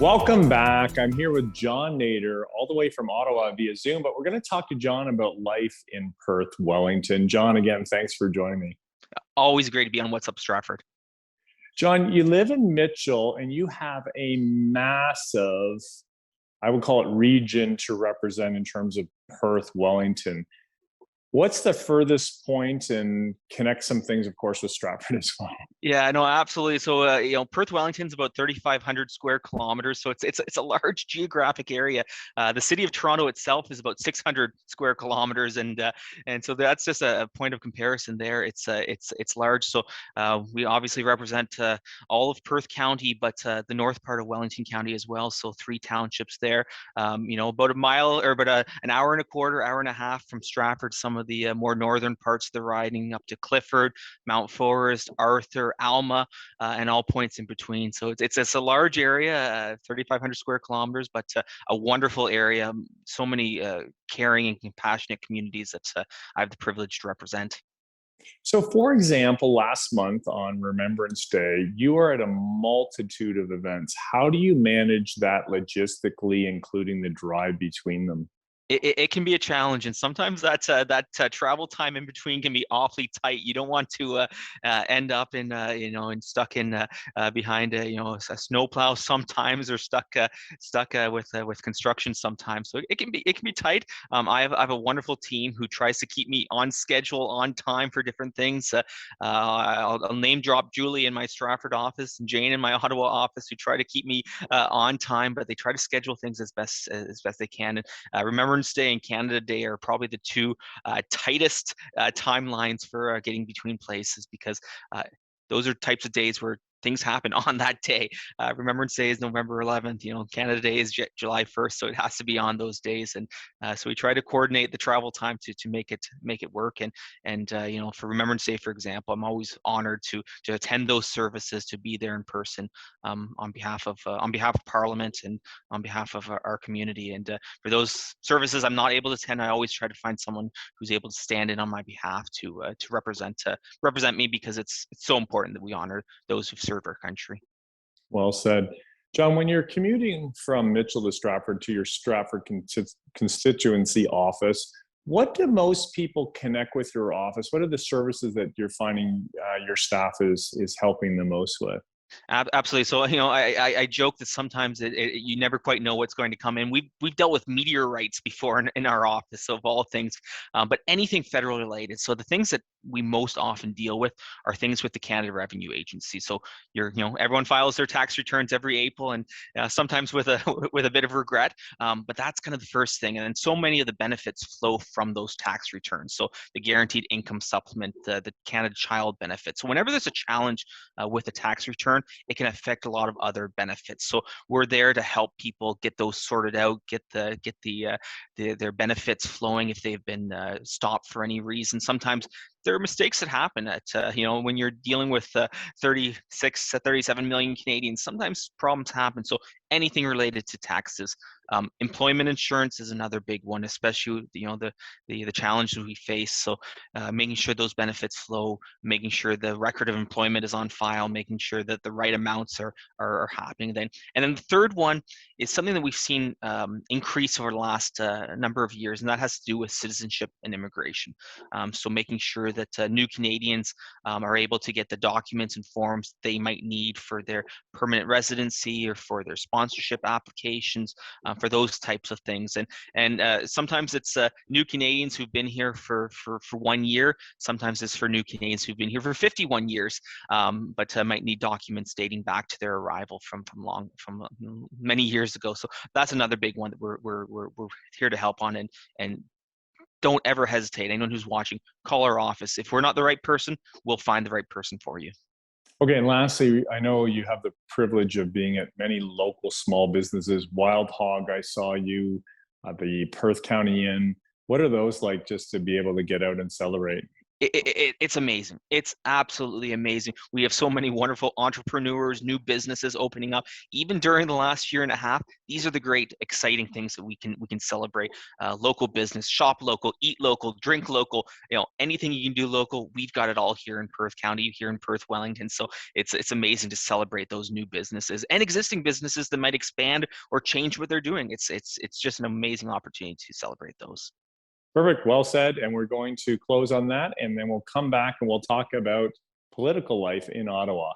Welcome back. I'm here with John Nader, all the way from Ottawa via Zoom, but we're going to talk to John about life in Perth-Wellington. John, again, thanks for joining me. Always great to be on What's Up Stratford. John, you live in Mitchell and you have a massive, I would call it region to represent in terms of Perth-Wellington. What's the furthest point and connect some things, of course, with Stratford as well? Yeah, no, absolutely. So, Perth-Wellington's about 3,500 square kilometers, so it's a large geographic area. The city of Toronto itself is about 600 square kilometers, and so that's just a point of comparison there. It's large. So, we obviously represent all of Perth County, but the north part of Wellington County as well. So, three townships there. About a mile or about an hour and a quarter, hour and a half from Stratford. Some of the more northern parts of the riding up to Clifford, Mount Forest, Arthur, Alma, and all points in between. So it's a large area, 3,500 square kilometers, but a wonderful area. So many caring and compassionate communities that I have the privilege to represent. So, for example, last month on Remembrance Day, you are at a multitude of events. How do you manage that logistically, including the drive between them? It can be a challenge, and sometimes that travel time in between can be awfully tight. You don't want to end up in and stuck in behind a snowplow sometimes, or stuck with construction sometimes. So it can be tight. I have a wonderful team who tries to keep me on schedule, on time for different things. I'll name drop Julie in my Stratford office and Jane in my Ottawa office, who try to keep me on time, but they try to schedule things as best they can. And Remembrance Day and Canada Day are probably the two tightest timelines for getting between places, because uh, those are types of days where things happen on that day. Remembrance Day is November 11th. Canada Day is July 1st, so it has to be on those days. And so we try to coordinate the travel time to make it work. And for Remembrance Day, for example, I'm always honored to attend those services, to be there in person, on behalf of Parliament and on behalf of our community. And for those services I'm not able to attend, I always try to find someone who's able to stand in on my behalf to represent me, because it's so important that we honor those who've served our country. Well said. John, when you're commuting from Mitchell to Stratford to your Stratford constituency office, what do most people connect with your office? What are the services that you're finding your staff is helping the most with? Absolutely. So, I joke that sometimes you never quite know what's going to come in. We've dealt with meteorites before in our office, of all things, but anything federal related. So the things that we most often deal with are things with the Canada Revenue Agency. So everyone files their tax returns every April, and sometimes with a with a bit of regret. But that's kind of the first thing, and then so many of the benefits flow from those tax returns. So the guaranteed income supplement, the Canada Child benefit. So whenever there's a challenge with a tax return, it can affect a lot of other benefits. So we're there to help people get those sorted out, their benefits flowing if they've been stopped for any reason. Sometimes there are mistakes that happen when you're dealing with 36 to 37 million Canadians. Sometimes problems happen. So anything related to taxes. Employment insurance is another big one, especially the challenges we face. So making sure those benefits flow, making sure the record of employment is on file, making sure that the right amounts are happening. And then the third one is something that we've seen increase over the last number of years, and that has to do with citizenship and immigration. So making sure that new Canadians are able to get the documents and forms they might need for their permanent residency or for their sponsorship applications, for those types of things. And sometimes it's new Canadians who've been here for 1 year. Sometimes it's for new Canadians who've been here for 51 years, but might need documents dating back to their arrival from many years ago. So that's another big one that we're here to help on. And don't ever hesitate. Anyone who's watching, call our office. If we're not the right person, we'll find the right person for you. Okay, and lastly, I know you have the privilege of being at many local small businesses. Wild Hog, I saw you at the Perth County Inn. What are those like, just to be able to get out and celebrate? It's amazing. It's absolutely amazing. We have so many wonderful entrepreneurs, new businesses opening up. Even during the last year and a half, these are the great, exciting things that we can celebrate. Local business, shop local, eat local, drink local. Anything you can do local, we've got it all here in Perth County, here in Perth-Wellington. So it's amazing to celebrate those new businesses and existing businesses that might expand or change what they're doing. It's just an amazing opportunity to celebrate those. Perfect. Well said. And we're going to close on that, and then we'll come back and we'll talk about political life in Ottawa.